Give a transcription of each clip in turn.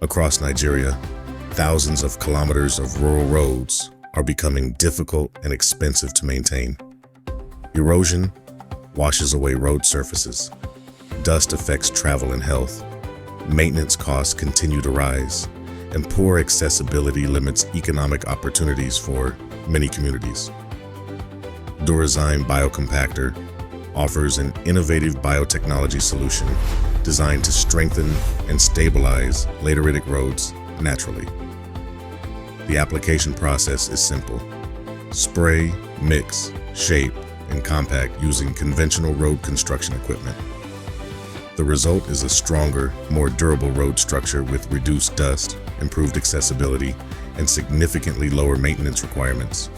Across Nigeria, thousands of kilometers of rural roads are becoming difficult and expensive to maintain. Erosion washes away road surfaces. Dust affects travel and health. Maintenance costs continue to rise, and poor accessibility limits economic opportunities for many communities. Durazyme Biocompactor offers an innovative biotechnology solution designed to strengthen and stabilize lateritic roads naturally. The application process is simple. Spray, mix, shape, and compact using conventional road construction equipment. The result is a stronger, more durable road structure with reduced dust, improved accessibility, and significantly lower maintenance requirements.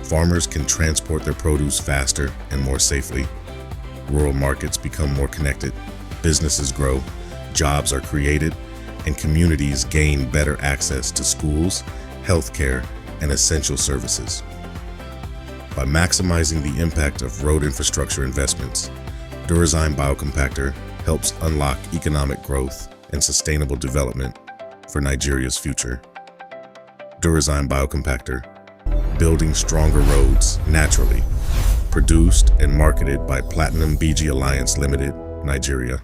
Farmers can transport their produce faster and more safely. Rural markets become more connected, businesses grow, jobs are created, and communities gain better access to schools, healthcare, and essential services. By maximizing the impact of road infrastructure investments, Durazyme Biocompactor helps unlock economic growth and sustainable development for Nigeria's future. Durazyme Biocompactor, building stronger roads naturally. Produced and marketed by Platinum BG Alliance Limited, Nigeria.